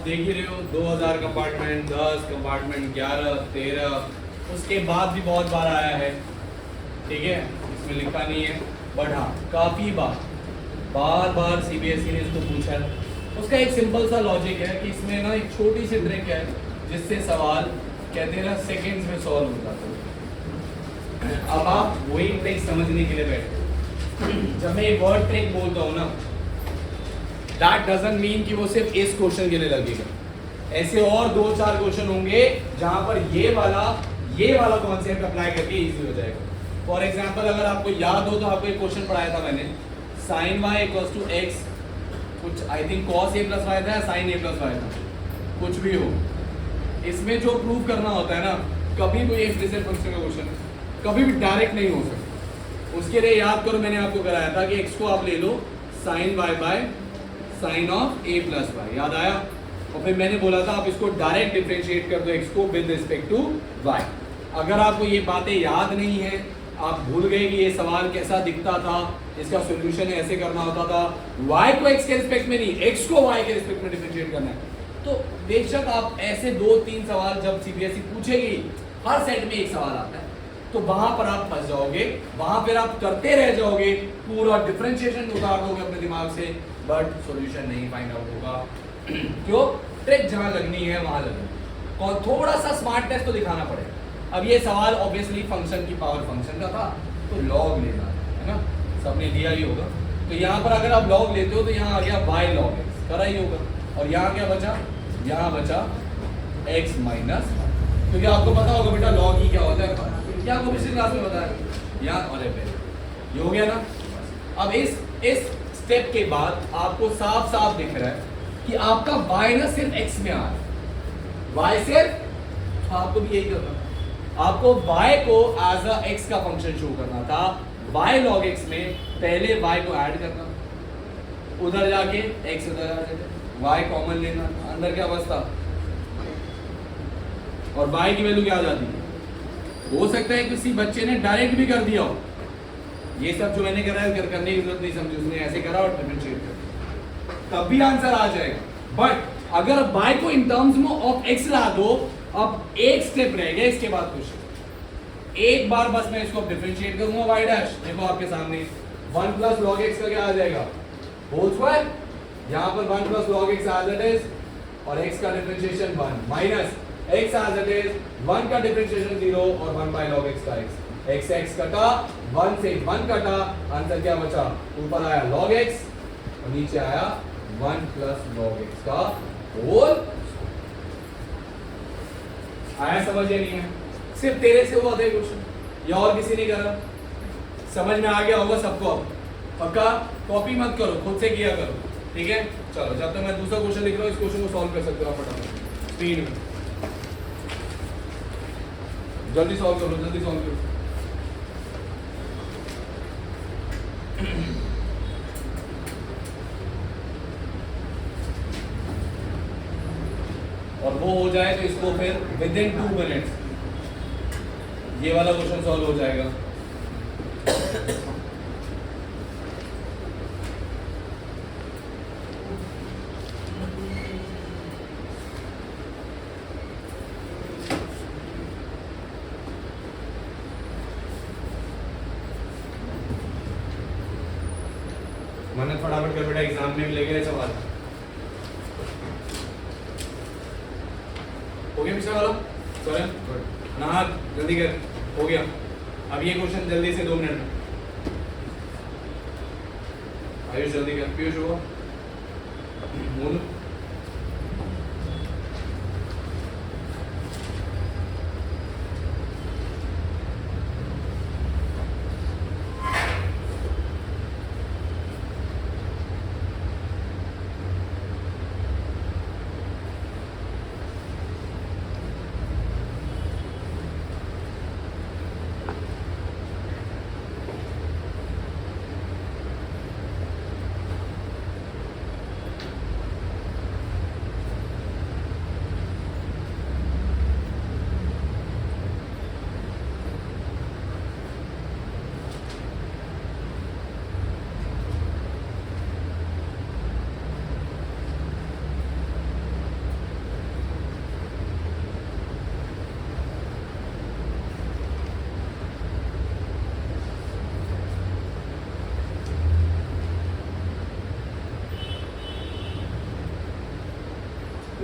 देख ही रहे हो 2000 कंपार्टमेंट, 10 कंपार्टमेंट, 11, 13, उसके बाद भी बहुत बार आया है, ठीक है, इसमें लिखा नहीं है, बट हाँ काफ़ी बार बार सीबीएसई ने इसको पूछा है। उसका एक सिंपल सा लॉजिक है कि इसमें ना एक छोटी सी ट्रिक है जिससे सवाल कहते हैं ना सेकेंड्स में सॉल्व हो जाता है। अब आप वही ट्रिक समझने के लिए बैठे। जब मैं एक वर्ड ट्रिक बोलता हूँ ना, दैट डजंट मीन कि वो सिर्फ इस क्वेश्चन के लिए लगेगा। ऐसे और 2-4 क्वेश्चन होंगे जहां पर ये वाला कॉन्सेप्ट अप्लाई करके इजी हो जाएगा। फॉर एग्जांपल अगर आपको याद हो तो आपको एक क्वेश्चन पढ़ाया था मैंने, sin y equals to x, कुछ I think cos a plus y था या sin a प्लस y था, कुछ भी हो। इसमें जो प्रूव करना होता है ना, कभी कोई एक्सप्लिसिट फंक्शन का क्वेश्चन कभी भी डायरेक्ट नहीं हो सकता। उसके लिए याद करो मैंने आपको कराया था कि x को आप ले लो sin y by sin of a plus y, याद आया? और फिर मैंने बोला था आप इसको डायरेक्ट डिफरेंशिएट कर दो x को विद रिस्पेक्ट टू y। अगर आपको ये बातें याद नहीं है, आप भूल गए कि ये सवाल कैसा दिखता था, इसका सॉल्यूशन ऐसे करना होता था, y को x के रिस्पेक्ट में नहीं, x को y के रिस्पेक्ट में डिफरेंशिएट करना है, तो बेशक आप ऐसे 2-3 सवाल जब सीबीएसई पूछेगी, हर सेट में एक सवाल आता है, तो वहां पर आप फंस जाओगे, वहां पर आप करते रह जाओगे, पूरा डिफरेंशिएशन उतार दोगे अपने दिमाग से, बट सॉल्यूशन नहीं फाइंड आउट होगा। क्यों? ट्रिक जहां लगनी है वहां लगनी, और थोड़ा सा स्मार्टनेस तो दिखाना पड़ेगा। अब ये सवाल ऑब्वियसली फंक्शन की पावर फंक्शन का था, तो लॉग लेना है ना, सबने दिया ही होगा। तो यहाँ पर अगर आप लॉग लेते हो तो यहाँ आ गया बाय लॉग एक्स, करा ही होगा, और यहाँ क्या बचा? यहाँ बचा x माइनस, क्योंकि आपको पता होगा बेटा लॉग ही क्या होता है, क्या आपको पिछली क्लास में बताया यहाँ, और ये हो गया ना। अब इस स्टेप के बाद आपको साफ साफ दिख रहा है कि आपका y ना सिर्फ x में आ रहा है, y सिर्फ, आपको भी यही करना, आपको y को एज अ x का फंक्शन शो करना था, y log x में पहले y को ऐड करना, उधर जाके x उधर आ जाए, y कॉमन लेना, अंदर क्या बचता, और y की वैल्यू क्या आ जाती है। हो सकता है किसी बच्चे ने डायरेक्ट भी कर दिया हो, ये सब जो मैंने करा है करने की जरूरत नहीं समझी, उसने ऐसे करा और डिफरेंशिएट कर, तब भी आंसर आ जाएगा। बट अगर y को इन टर्म्स में ऑफ x ला दो, अब एक स्टेप रह गया इसके बाद कुछ, एक बार बस मैं इसको डिफरेंशिएट करूंगा y डैश, देखो आपके सामने 1 प्लस log x का क्या आ जाएगा, होल स्क्वायर, यहाँ पर 1 plus log x as it is, और x का differentiation 1 minus x as it is, 1 का डिफरेंशिएशन 0 और 1 बाय log x का x, x कटा, 1 से 1 कटा, आंसर क्या बचा, ऊपर आया log x और नीचे आया 1 प्लस log x का होल। आया समझ या नहीं है? सिर्फ तेरे से हुआ था क्वेश्चन, या और किसी ने करा? समझ में आ गया होगा सबको? पक्का? कॉपी मत करो, खुद से किया करो, ठीक है? चलो जब तक मैं दूसरा क्वेश्चन लिख रहा हूँ, इस क्वेश्चन को सॉल्व कर सकते हो आप फटाफट स्पीड में, जल्दी सॉल्व करो, जल्दी सॉल्व करो। और वो हो जाए तो इसको फिर विद इन 2 मिनट्स ये वाला क्वेश्चन सॉल्व हो जाएगा। मैंने फटाफट कर बेटा, एग्जाम में भी ले गए सवाल, हो गया पिछला वाला, सॉरी ना, जल्दी कर, हो गया। अब ये क्वेश्चन जल्दी से 2 मिनट में, आयुष जल्दी कर, पीयूष हुआ मूल,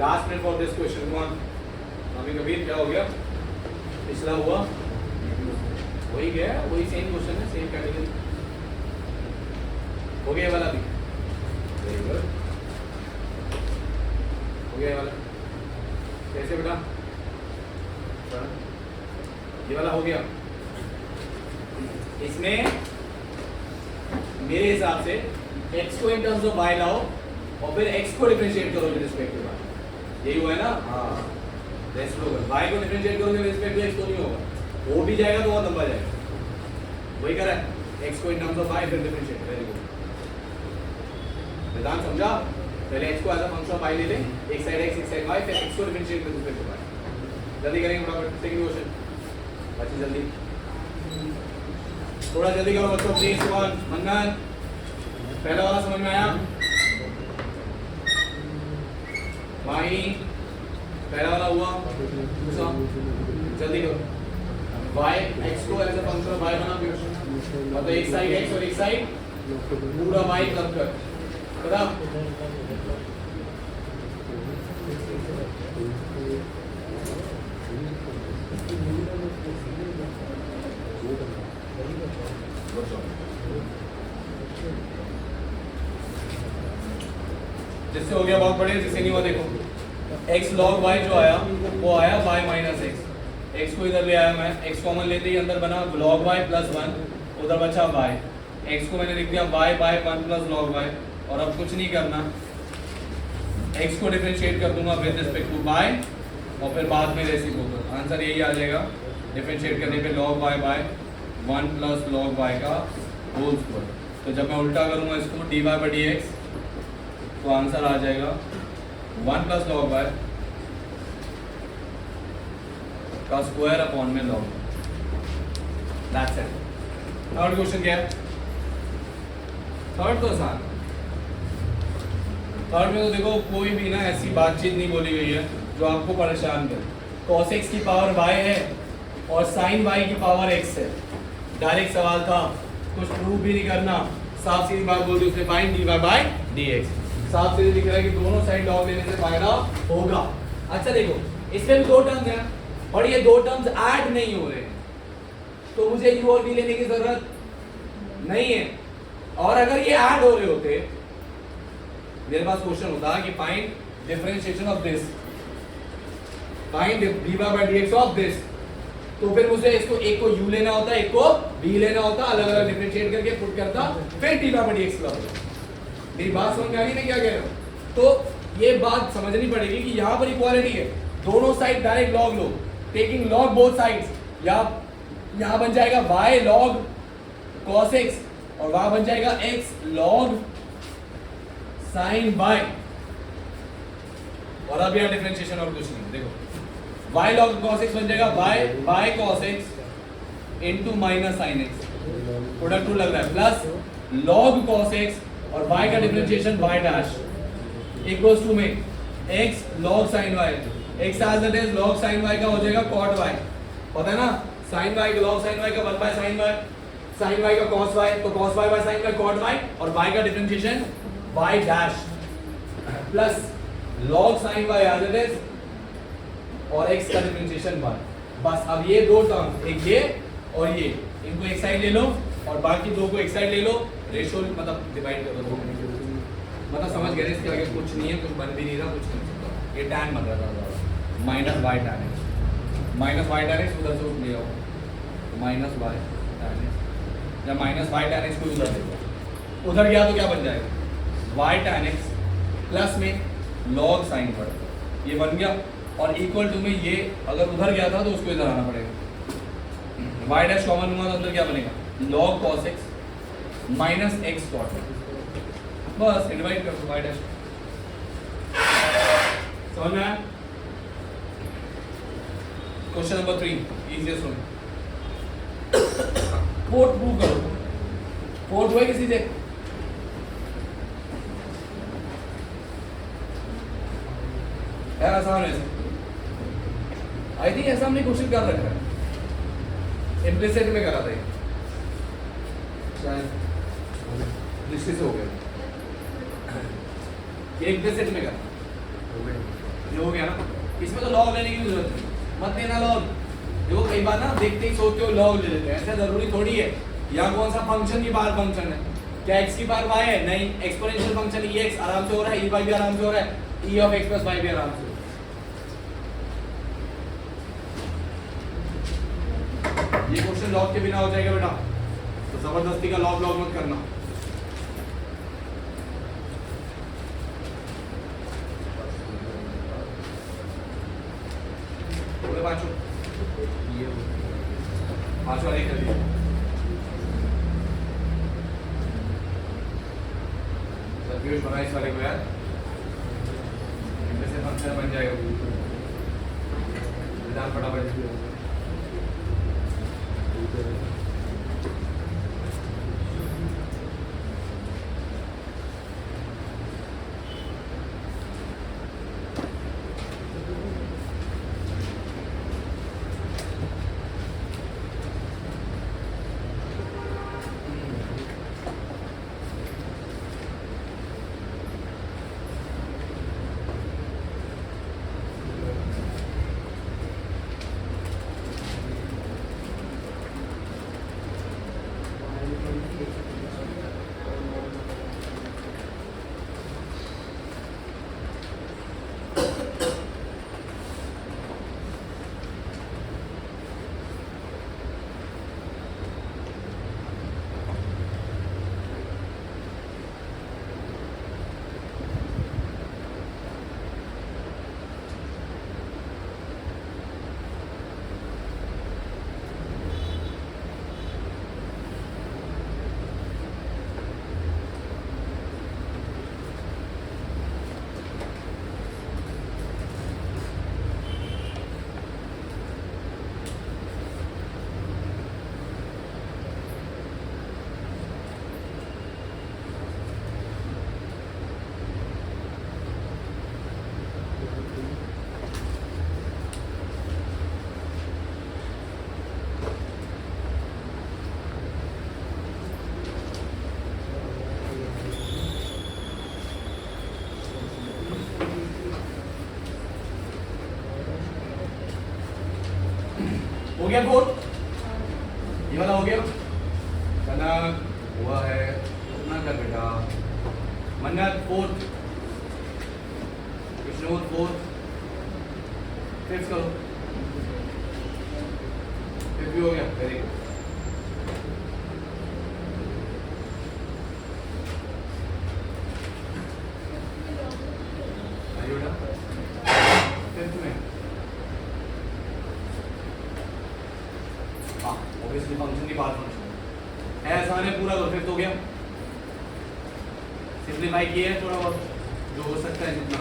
last minute for this question कौन अभी कबीर क्या हो गया पिछला हुआ वही गया वही सेम क्वेश्चन है सेम कैटेगरी हो गया वाला भी वेरी गुड हो गया वाला कैसे बेटा ये वाला हो गया इसमें मेरे हिसाब से x को इन टर्म्स ऑफ y लाओ और फिर x को डिफरेंशिएट करो विद रिस्पेक्ट टू y यही हुआ है ना हाँ रेस्ट होगा y को डिफरेंशिएट करोगे विद रिस्पेक्ट टू x तो नहीं होगा वो भी जाएगा तो वो लंबा जाएगा वही कर रहा है x को इन टर्म्स ऑफ y फिर डिफरेंशिएट वेरी गुड विधान समझा पहले x को as a function of y ले लें एक साइड x एक साइड y फिर x को differentiate with respect to y जल्दी करेंगे फटाफट सेकंड क्वेश्चन अच्छा जल्दी थोड़ा जल्दी करो बच्चों प्लीज वन मंगन पहला वाला समझ में आया माही पहला वाला हुआ दूसरा जल्दी करो y x को as a function of y बना मतलब एक साइड x और एक साइड पूरा y क्लब कर बता जिससे हो गया बहुत बढ़िया जिससे नहीं हुआ देखो x log y जो आया वो आया y माइनस एक्स x को इधर ले आया मैं x कॉमन लेते ही अंदर बना log y प्लस 1 उधर बचा y x को मैंने लिख दिया y by 1 plus log y और अब कुछ नहीं करना x को डिफरेंशिएट कर दूंगा विद रिस्पेक्ट टू y और फिर बाद में रेसिप्रोकल आंसर यही आ जाएगा डिफरेंशिएट करने पे log y by 1 plus log y का होल स्क्वायर तो जब मैं उल्टा करूंगा इसको dy बाय dx तो आंसर आ जाएगा 1 प्लस log y का स्क्वायर अपॉन में log that's it third question क्या है थर्ड तो आसान थर्ड में तो देखो कोई भी ना ऐसी बातचीत नहीं बोली गई है जो आपको परेशान करे cos x की पावर y है और sin y की पावर x है डायरेक्ट सवाल था कुछ प्रूव भी नहीं करना साफ सीधी बात बोल दी उसने फाइंड dy बाय dx साफ सीधे दिख रहा है कि दोनों साइड लॉग लेने से फायदा होगा अच्छा देखो इसमें भी दो टर्म्स हैं और ये दो टर्म्स ऐड नहीं हो रहे तो मुझे u और v लेने की जरूरत नहीं है और अगर ये ऐड हो रहे होते मेरे पास क्वेश्चन होता कि find differentiation of this find dy by dx of this तो फिर मुझे इसको एक को u लेना होता एक को v लेना होता अलग अलग डिफरेंशिएट करके पुट करता फिर dy बाय dx लॉग मेरी बात समझ में आ गई मैं क्या कह रहा हूं तो ये बात समझनी पड़ेगी कि यहाँ पर इक्वालिटी है दोनों साइड डायरेक्ट लॉग लो टेकिंग लॉग बोथ साइड्स यहाँ बन जाएगा y log cos x और वहां बन जाएगा x log sin y और अब यहाँ डिफरेंशिएशन और कुछ नहीं देखो y log cos x बन जाएगा y cos x into minus sin x product two लग रहा है प्लस log cos x और y का differentiation y dash equals to में x log sin y x as it is log sin y का हो जाएगा cot y पता है ना sin y का log sin y का 1 by sin y sin y का cos y तो cos y by sin y cot y और y का differentiation y dash plus log sin y as it is और x का differentiation 1 बस अब ये दो टर्म एक ये और ये इनको एक साइड ले लो और बाकी दो को एक साइड ले लो रेशियो मतलब डिवाइड कर दो मतलब समझ गए इसके आगे कुछ नहीं है कुछ बन भी नहीं रहा कुछ नहीं सकता ये tan बन रहा था माइनस y tan x उधर से ले आओ माइनस y tan x जब माइनस y tan x को उधर ले लो उधर गया तो क्या बन जाएगा y tan x प्लस में log sin y ये बन गया और इक्वल टू में ये अगर उधर गया था तो उसको इधर आना पड़ेगा y डैश कॉमन हुआ तो अंदर क्या बनेगा log cos x minus x cot बस डिवाइड कर दो y डैश समझ में आया question number 3 easiest one port prove करो पोर्ट हुआ किसी से यार आसान है आई थिंक ऐसा हमने क्वेश्चन कर रखा है इम्प्लिसिट में करा था शायद दृष्टि से हो गया ये इम्प्लिसिट में करा ये हो गया ना, इसमें तो लॉग लेने की जरूरत नहीं, मत लेना लॉग। देखो कई बार ना देखते ही सोचते हो लॉग ले लेते हैं, ऐसा जरूरी थोड़ी है। यहाँ कौन सा फंक्शन की बार फंक्शन है, क्या x की बार y है? नहीं, एक्सपोनेंशियल फंक्शन ex आराम से हो रहा है, e y भी आराम से हो रहा है, e of x plus y भी आराम से। ये क्वेश्चन लॉग के बिना हो जाएगा बेटा, तो जबरदस्ती का लॉग लॉग मत करना। पांचवा एक कर दिया, पीयूष बना इस वाले को यार, इनमें से फंक्शन बन जाएगा विधान फटाफट। हो गया फोर, ये वाला हो गया। कनक हुआ है उतना कर बेटा, मन्नत फोर्थ, विष्णु फोर्थ, फिफ्थ करो, फिफ्थ भी हो गया, वेरी गुड। फिफ्थ में ऑब्वियसली फंक्शन की बात फंक्शन है, आसान है पूरा। तो फिफ्थ हो गया, सिंप्लीफाई किया है थोड़ा बहुत जो हो सकता है जितना।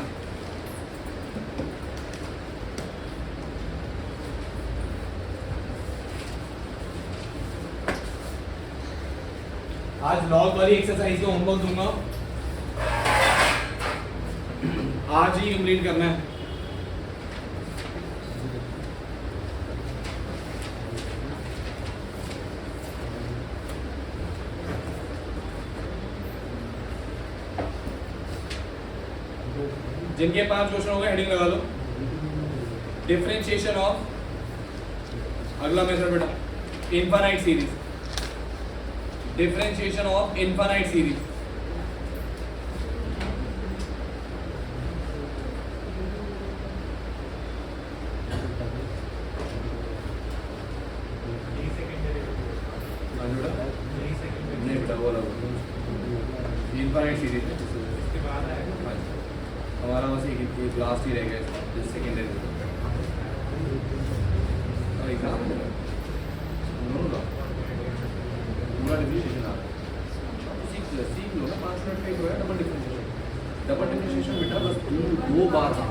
आज लॉग वाली एक्सरसाइज का होमवर्क दूंगा, आज ही कंप्लीट करना है। जिनके 5 क्वेश्चन हो गए हेडिंग लगा लो। डिफरेंशिएशन ऑफ, अगला मेथड बेटा infinite series, differentiation of infinite series. नहीं बेटा वो इनफाइनाइट सीरीज हमारा बस एक लास्ट ही रह गया, सेकेंडरी एग्जाम पूरा डिफरेंशिएशन आ रहा है, सीख लो ना 5 मिनट में। है डबल डिफरेंशिएशन, डबल डिफरेंशिएशन बेटा बस दो बार था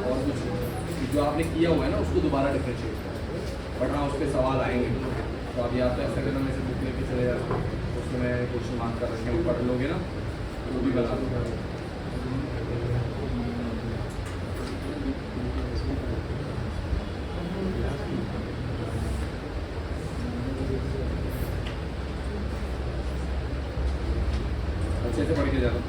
और कुछ जो आपने किया हुआ है ना उसको दोबारा डिफरेंशिएट करो, वरना उस पर सवाल आएंगे। तो आप या तो ऐसा करना, में से बुक लेके चले जाते, उसमें क्वेश्चन मार्क कर रखे हैं, पढ़ लोगे ना वो भी बता दूँगा। अच्छे से पढ़ के जाना।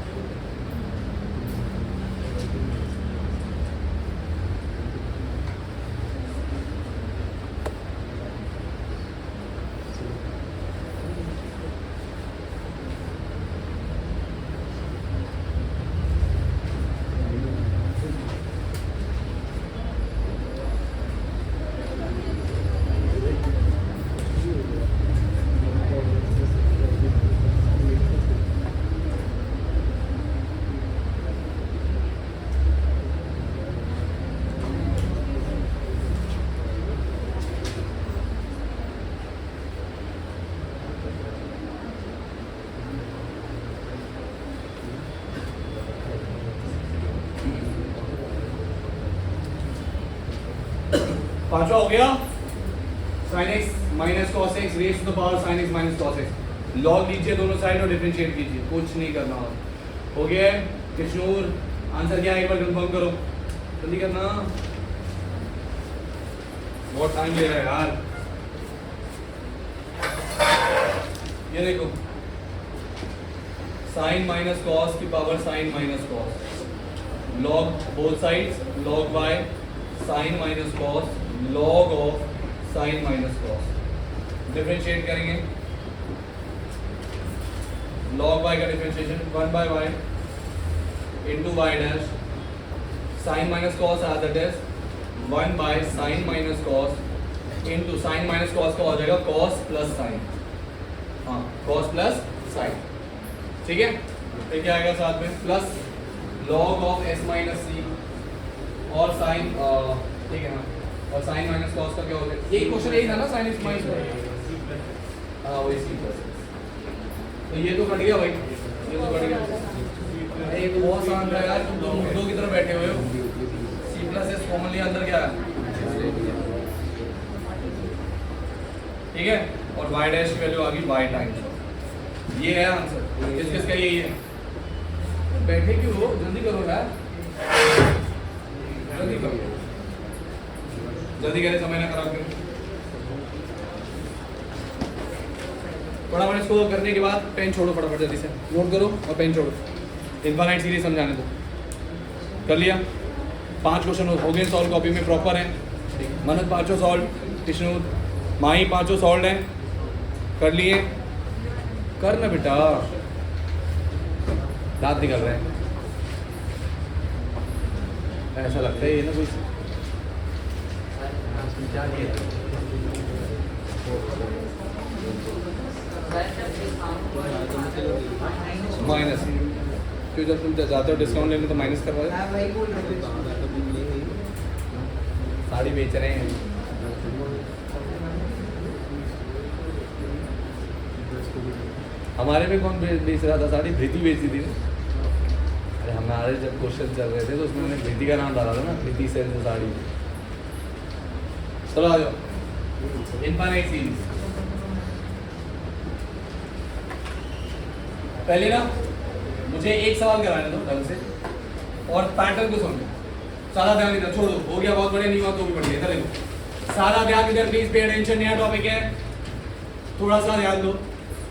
पांचवा हो गया sin x minus cos x raise to the power sin x minus cos x। Log लीजिए दोनों साइड और डिफरेंशिएट कीजिए, कुछ नहीं करना हो गया। किशोर आंसर क्या है एक बार कंफर्म करो, जल्दी करना, बहुत टाइम ले रहा है यार। ये देखो sin माइनस cos की power sin minus cos, log both sides log y sin minus cos log of sin minus cos। Differentiate करेंगे, log y का differentiation 1 by y into y dash sin minus cos as it is 1 by sin minus cos into sin minus cos का हो जाएगा cos plus sin, हाँ cos plus sin, ठीक है। फिर क्या आएगा साथ में plus log of s minus c और sin, ठीक है ना, और sin माइनस cos का क्या हो जाएगा, यही क्वेश्चन यही था ना sin s माइनस, हाँ वही c प्लस, तो ये तो कट गया भाई, ये तो कट गया। ये तो बहुत आसान था यार, तुम तो मुद्दों की तरफ बैठे हुए हो। c प्लस एस कॉमनली अंदर क्या है, ठीक है, और y डैश की वैल्यू आ गई y टाइम्स, ये है आंसर। किस किस का यही है, बैठे क्यों हो, जल्दी करो यार, जल्दी करो, जल्दी करे, समय ना खराब करो। फटाफट इसको करने के बाद पेन छोड़ो, फटाफट जल्दी से नोट करो और पेन छोड़ो। इनफाइनाइट सीरीज समझाने दो, कर लिया, 5 क्वेश्चन हो गए सॉल्व, कॉपी में प्रॉपर है। मनोज 5 सॉल्व, विष्णु माही 5 सॉल्व हैं, कर लिए, करना बेटा, दांत निकल रहे हैं, ऐसा लगता है ये ना कोई माइनस, क्यों जब तुम जाते हो डिस्काउंट लेने तो माइनस करवा दो, साड़ी बेच रहे हैं, हमारे में कौन बेच रहा था साड़ी, प्रीति बेची थी ना। अरे हमारे जब क्वेश्चन चल रहे थे तो उसमें मैंने प्रीति का नाम डाला था ना, प्रीति से साड़ी। चलो आ जाओ, इनफाइनाइट सीरीज। पहले ना मुझे एक सवाल कराने दो ढंग से और पैटर्न को समझो, सारा ध्यान इधर छोड़ो, हो गया बहुत बड़े, नहीं हुआ तो भी बढ़िया, इधर देखो, सारा ध्यान इधर, प्लीज पे अटेंशन, नया टॉपिक है, थोड़ा सा ध्यान दो।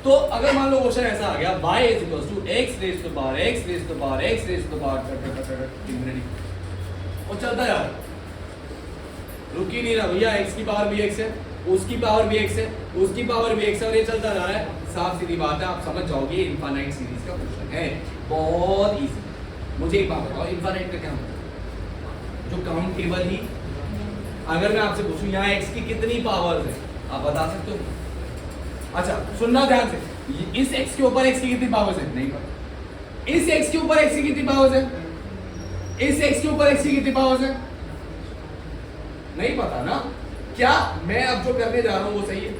तो अगर मान लो क्वेश्चन ऐसा आ गया, y is equals to x raised to the power x raised to the power x raised to the power, और चलता जा रहा, रुक ही नहीं रहा भैया, x की पावर भी x है, उसकी पावर भी x है, उसकी पावर भी x है, और ये चलता जा रहा है। साफ सीधी बात है, आप समझ जाओगे इनफाइनाइट सीरीज का क्वेश्चन है, बहुत इजी। मुझे एक बात बताओ, इनफाइनाइट का क्या मतलब, जो काउंट टेबल ही, अगर मैं आपसे पूछूं यहाँ x की कितनी पावर्स है, आप बता सकते हो? अच्छा सुनना ध्यान से, इस x के ऊपर x की कितनी पावर्स है, नहीं पता। इस x के ऊपर x की कितनी पावर्स है, इस x के ऊपर x की कितनी पावर्स है, नहीं पता ना। क्या मैं अब जो करने जा रहा हूं वो सही है?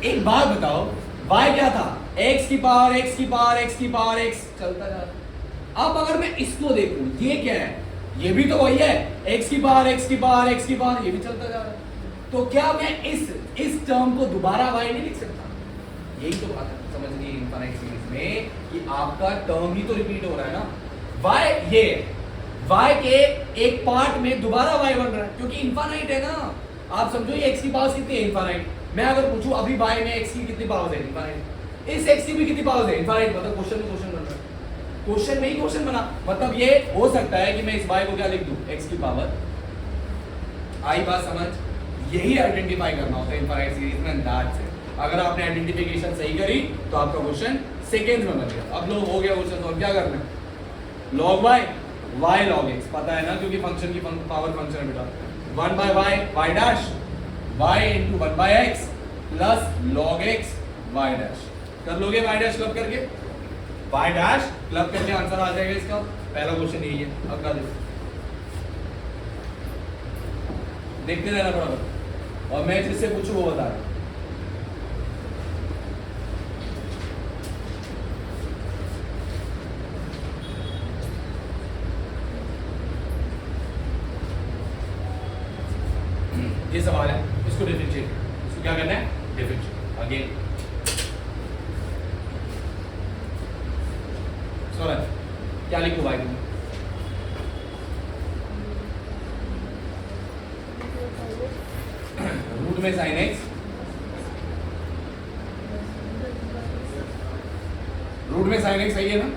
एक बात बताओ, y क्या था, x की पावर x की पावर x की पावर x, चलता जा रहा। अब अगर मैं इसको देखूं, ये क्या है, ये भी तो वही है, x की पावर x की पावर x की पावर, ये भी चलता जा रहा है। तो क्या मैं इस टर्म को दोबारा y नहीं लिख सकता? यही तो बात है, समझ गए इनफाइनाइट सीरीज में कि आपका टर्म ही तो रिपीट हो रहा है ना। y ये y के एक पार्ट में दोबारा y बन रहा है, क्योंकि इनफाइनाइट है ना। आप समझो ये x की पावर कितनी है, इनफाइनाइट। मैं अगर पूछूं अभी y में x की कितनी पावर है, इनफाइनाइट, इस x की भी कितनी पावर है, इनफाइनाइट, मतलब क्वेश्चन में क्वेश्चन बन रहा है, क्वेश्चन में ही क्वेश्चन बना। मतलब ये हो सकता है कि मैं इस y को क्या लिख दूं, x की पावर, आई बात समझ, यही आइडेंटिफाई करना होता है इनफाइनाइट सीरीज में, दैट्स इट। अगर आपने आइडेंटिफिकेशन सही करी तो आपका क्वेश्चन सेकंड्स में बन गया। अब लो हो गया क्वेश्चन, और क्या करना है, log y log x, पता है ना, क्योंकि फंक्शन की पावर फंक्शन है बेटा, 1 by y dash, y into 1 by x plus log x y dash. कर लोगे y डैश क्लब करके, y डैश क्लब करके आंसर आ जाएगा इसका। पहला क्वेश्चन यही है। अब क्या देखते रहना बराबर, और मैं जिससे पूछूं वो बता रहा। ये सवाल है, इसको डिफरेंशिएट, इसको क्या करना है, डिफरेंशिएट। अगेन सवाल क्या लिखो भाई तुम? रूट में साइन एक्स, रूट में साइन एक्स सही है ना,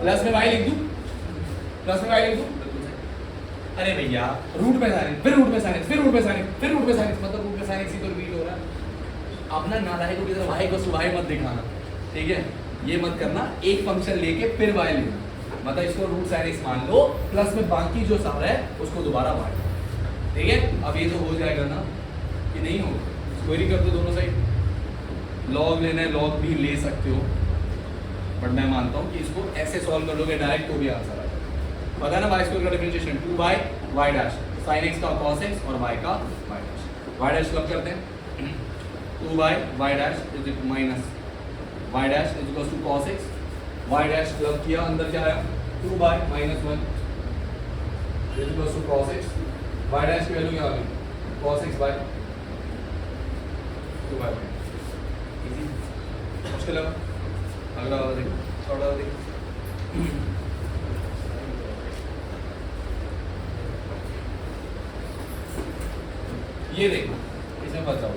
प्लस में वाई लिख दूं, प्लस में वाई लिख दूं। अरे भैया रूट में साइन एक्स, फिर रूट में साइन एक्स, फिर रूट में साइन एक्स, फिर रूट में साइन एक्स, मतलब रूट में साइन एक्स ही तो रिपीट हो रहा है। अब ना नालायक को किधर वाई को सुवाई मत दिखाना, ठीक है, ये मत करना। एक फंक्शन लेके फिर वाई लेना, मतलब इसको रूट साइन एक्स मान लो, प्लस में बाकी जो सारा है उसको दोबारा वाई, ठीक है। अब ये तो हो जाएगा ना कि नहीं होगा, स्क्वायरिंग कर दो दोनों साइड। लॉग लेना है लॉग भी ले सकते हो, बट मैं मानता हूँ कि इसको ऐसे सॉल्व कर लोगे डायरेक्ट तो भी आंसर आ जाएगा। पता है ना वाई स्क्वायर का differentiation 2 by y dash, sine x का कॉस एक्स और वाई का वाई डैश। वाई डैश कब करते हैं, 2 by y dash is minus y dash is equal to cos x, y dash club किया, अंदर क्या आया 2 by minus 1 is equal to cos x, y dash की वैल्यू क्या आ गई, cos x by 2 by. Easy, मुश्किल है? अगला वाला देखो, थोड़ा देखो, ये देखो इसमें फंस जाओ।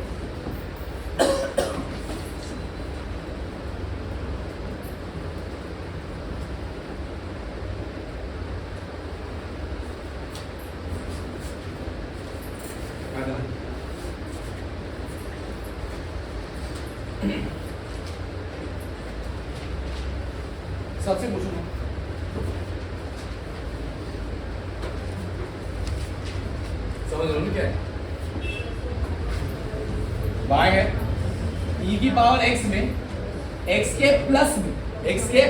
सबसे पूछो ना, समझ लो क्या है, y है e की पावर x में, x के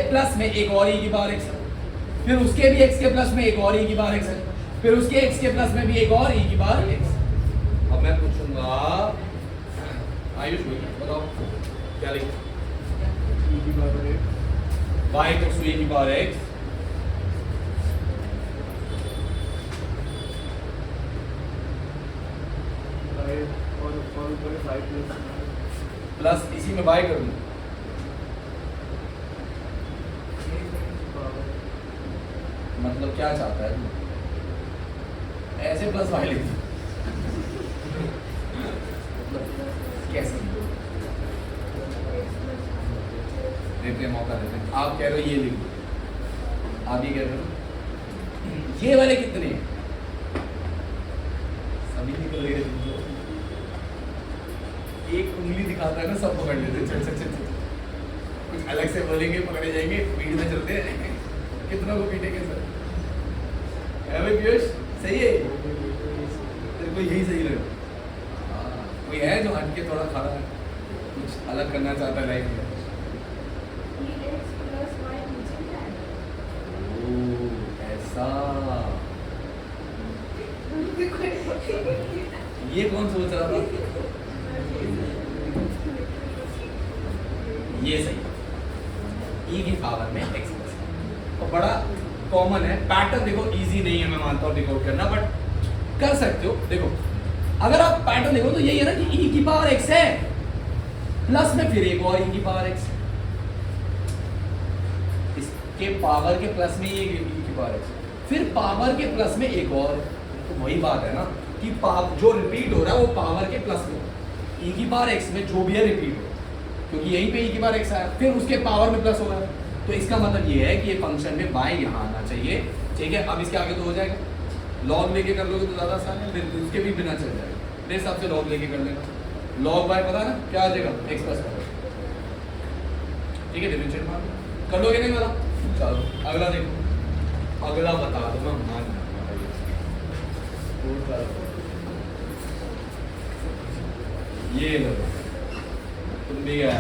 प्लस में एक और e की पावर x है, फिर उसके भी x के प्लस में एक और e की पावर x है, फिर उसके x के प्लस में भी एक और e की पावर x। अब मैं पूछूंगा आयुष बताओ क्या लिखा, e की power x, y equals to e की पावर x प्लस इसी में बाय कर दूं, मतलब क्या चाहता है ऐसे प्लस वाई लिख दूं, कैसे देते हैं, मौका देते हैं। आप कह रहे हो ये लिख दो, आप ये कह रहे हो ये वाले कितने हैं, सभी निकल गए, एक उंगली दिखाता है ना सब पकड़ लेते, चल चल चल कुछ अलग से बोलेंगे पकड़े जाएंगे, पीटने चलते हैं, कितना को पीटेंगे सर, है भाई पीयूष सही है, तेरे को यही सही लगा, कोई है जो हट के थोड़ा खड़ा है, कुछ अलग करना चाहता है लाइफ में, ऐसा ये कौन सोच रहा था, ये सही, e की पावर में x प्लस, और बड़ा कॉमन है पैटर्न, देखो इजी नहीं है मैं मानता हूँ डिकोड करना, बट कर सकते हो। देखो अगर आप पैटर्न देखो तो यही है ना कि e की पावर x है, प्लस में फिर एक और e की पावर x, इसके पावर के प्लस में ये e की पावर x, फिर पावर के प्लस में एक और, तो वही बात है ना कि जो रिपीट हो रहा है वो पावर के प्लस में, e की पावर x में जो भी है रिपीट हो, क्योंकि यहीं पे e की पावर x आया, फिर उसके पावर में प्लस होगा, तो इसका मतलब ये है कि ये फंक्शन में बाय यहाँ आना चाहिए, ठीक है। अब इसके आगे तो हो जाएगा, लॉग लेके कर लोगे तो ज़्यादा आसान है, फिर उसके भी बिना चल जाएगा, मेरे हिसाब से लॉग लेके कर लेना, लॉग बाय पता ना क्या आ जाएगा x प्लस, ठीक है, डिफरेंशिएट मार कर लोगे नहीं बताओ, चलो अगला देखो, अगला बता दो मैं मान, ये लो तुम भी गया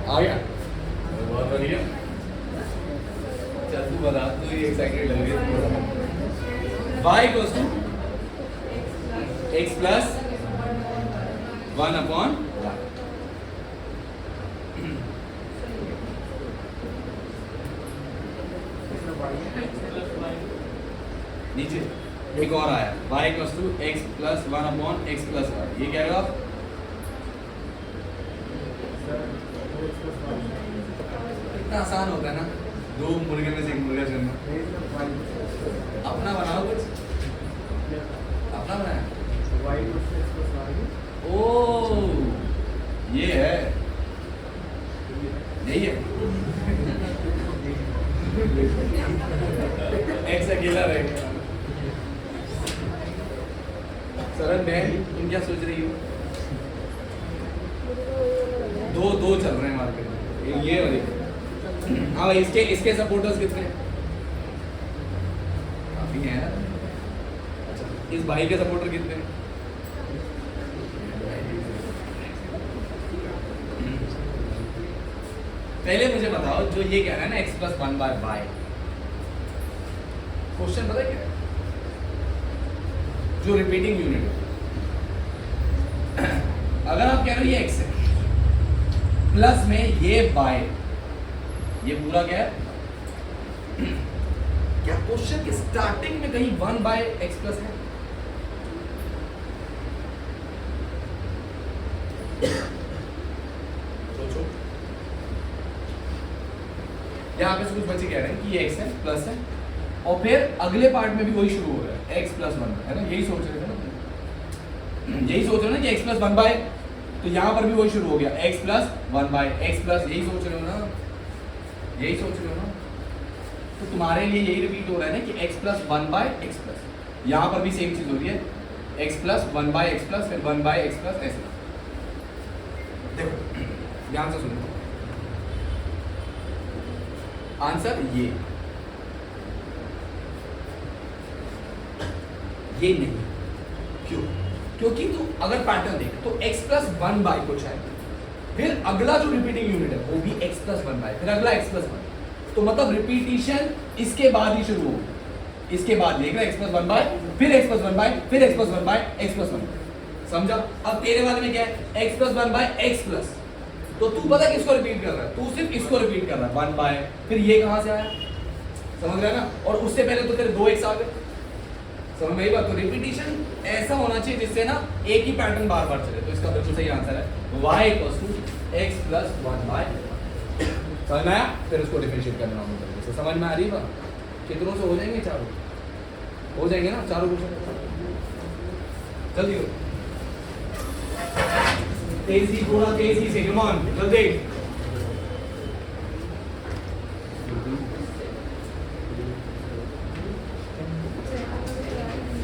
आ गया? बहुत बढ़िया। चल तू बता, तू ही एक्साइटेड लग रही है। y equals to x plus 1 upon नीचे एक और आया y equals to x plus 1 upon x plus 1। ये क्या है आप? इतना आसान होता है ना, दो मुर्गे में से एक मुर्गा चुनना। अपना बनाओ कुछ, अपना बनाया। ओ ये है, यही है। एक्स अकेला रहेगा। सरल बहन, तुम क्या सोच रही हो? दो चल रहे हैं मार्केट में, ये वाली। हाँ भाई, इसके सपोर्टर्स कितने हैं? काफी हैं यार। अच्छा, इस भाई के सपोर्टर कितने हैं? पहले मुझे बताओ, जो ये कह रहा है ना x plus 1 by by, question पता है क्या है? जो रिपीटिंग यूनिट है, अगर आप कह रहे हो ये x है प्लस में ये बाय, ये पूरा क्या है? क्या क्वेश्चन की स्टार्टिंग में कहीं 1 बाय एक्स प्लस है? सोचो। यहाँ पे से कुछ बच्चे कह रहे हैं कि ये x है प्लस है, और फिर अगले पार्ट में भी वही शुरू हो रहा है x प्लस 1 है ना, यही सोच रहे थे ना, यही सोच रहे हो ना कि x प्लस 1 बाय, तो यहाँ पर भी वही शुरू हो गया x plus 1 by x plus, यही सोच रहे हो ना, यही सोच रहे हो ना। तो तुम्हारे लिए यही रिपीट हो रहा है ना कि x plus 1 by x plus, यहाँ पर भी सेम चीज हो रही है, x plus 1 by x plus, फिर 1 बाय एक्स प्लस ऐसे। देखो ध्यान से सुनो, आंसर ये नहीं। क्यों? क्योंकि तू अगर पैटर्न देख तो x प्लस 1 बाय कुछ है, फिर अगला जो रिपीटिंग यूनिट है वो भी x प्लस 1 बाय, फिर अगला x प्लस 1, तो मतलब रिपीटिशन इसके बाद ही शुरू होगी। इसके बाद देख रहा है x प्लस 1 बाय, फिर x प्लस 1 बाय, फिर x plus 1 by, x plus 1। समझा? अब तेरे वाले में क्या है? x plus 1 by x plus, तो तू पता किसको रिपीट कर रहा है? तू सिर्फ इसको रिपीट कर रहा है 1 बाय, फिर ये कहां से आया? समझ रहा है ना? और उससे पहले तो तेरे 2x आ गए। समझ में आई बात? तो रिपीटिशन ऐसा होना चाहिए जिससे ना एक ही पैटर्न बार बार चले। तो इसका बिल्कुल सही आंसर है y equals to x plus 1 by. समझ में आया? फिर उसको डिफरेंशिएट करना नॉर्मल तरीके से। समझ में आ रही बात? कितनों से हो जाएंगे? चारों हो जाएंगे ना? चारों क्वेश्चन जल्दी हो, तेजी, थोड़ा तेजी से, कम ऑन जल्दी।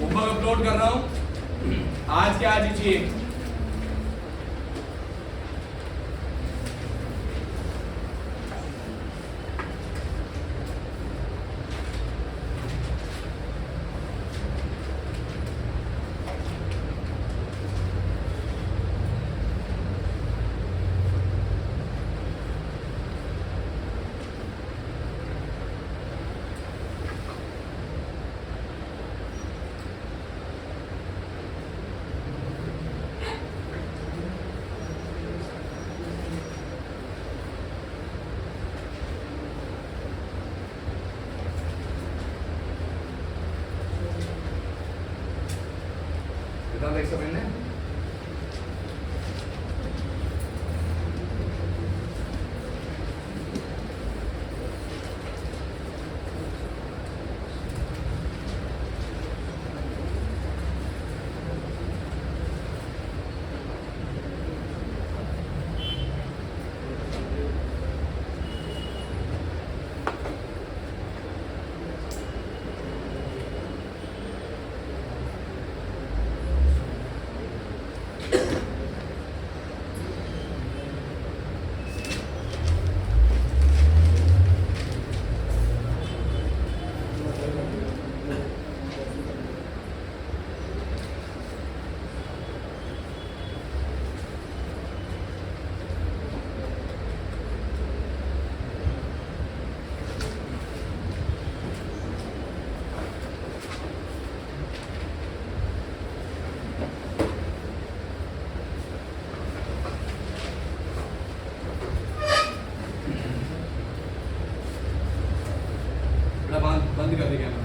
होमवर्क अपलोड कर रहा हूं आज के आज ही चाहिए। देख समझने दिखा दे कैमरा